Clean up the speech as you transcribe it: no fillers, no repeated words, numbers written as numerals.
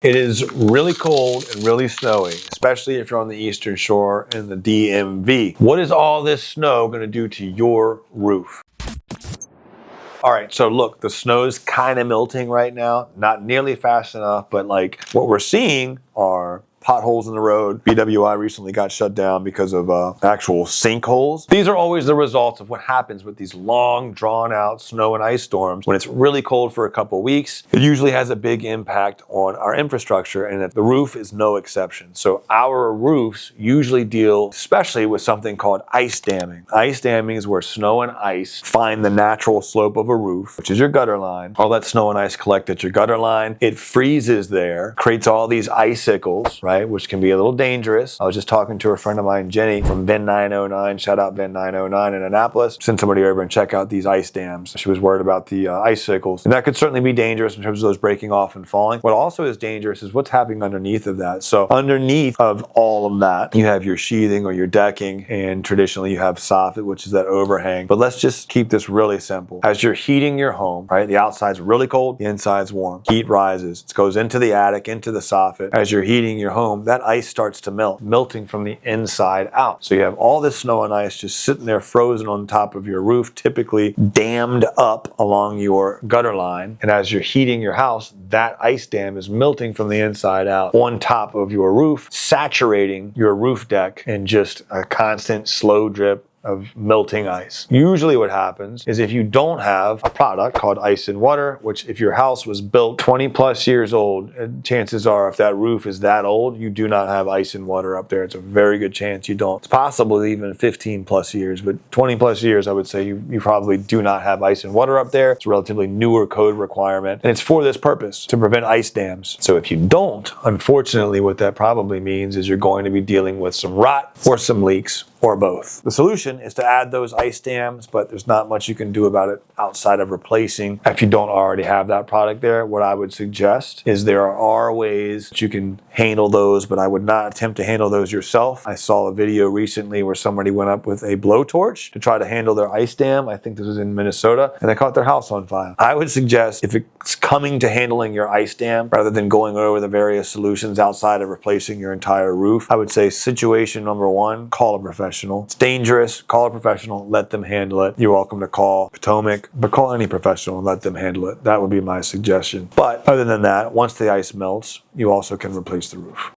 It is really cold and really snowy, especially if you're on the Eastern Shore in the DMV. What is all this snow going to do to your roof? All right, so look, the snow's kind of melting right now, not nearly fast enough, but like what we're seeing are potholes in the road. BWI recently got shut down because of actual sinkholes. These are always the results of what happens with these long, drawn-out snow and ice storms. When it's really cold for a couple weeks, it usually has a big impact on our infrastructure, and the roof is no exception. So our roofs usually deal especially with something called ice damming. Ice damming is where snow and ice find the natural slope of a roof, which is your gutter line. All that snow and ice collect at your gutter line. It freezes there, creates all these icicles, right? Which can be a little dangerous. I was just talking to a friend of mine, Jenny, from Ven 909. Shout out Ven 909 in Annapolis. Send somebody over and check out these ice dams. She was worried about the icicles. And that could certainly be dangerous in terms of those breaking off and falling. What also is dangerous is what's happening underneath of that. So underneath of all of that, you have your sheathing or your decking, and traditionally you have soffit, which is that overhang. But let's just keep this really simple. As you're heating your home, right, the outside's really cold, the inside's warm. Heat rises. It goes into the attic, into the soffit. As you're heating your home, that ice starts to melt, melting from the inside out. So you have all this snow and ice just sitting there frozen on top of your roof, typically dammed up along your gutter line. And as you're heating your house, that ice dam is melting from the inside out on top of your roof, saturating your roof deck in just a constant slow drip of melting ice. Usually what happens is if you don't have a product called ice and water, which if your house was built 20 plus years old, chances are if that roof is that old, you do not have ice and water up there. It's a very good chance you don't. It's possible even 15 plus years, but 20 plus years, I would say you probably do not have ice and water up there. It's a relatively newer code requirement, and it's for this purpose, to prevent ice dams. So if you don't, unfortunately, what that probably means is you're going to be dealing with some rot or some leaks, or both. The solution is to add those ice dams, but there's not much you can do about it outside of replacing. If you don't already have that product there, what I would suggest is there are ways that you can handle those, but I would not attempt to handle those yourself. I saw a video recently where somebody went up with a blowtorch to try to handle their ice dam. I think this was in Minnesota, and they caught their house on fire. I would suggest if it's coming to handling your ice dam, rather than going over the various solutions outside of replacing your entire roof, I would say situation number one, call a professional. It's dangerous. Call a professional. Let them handle it. You're welcome to call Potomac, but call any professional and let them handle it. That would be my suggestion. But other than that, once the ice melts, you also can replace the roof.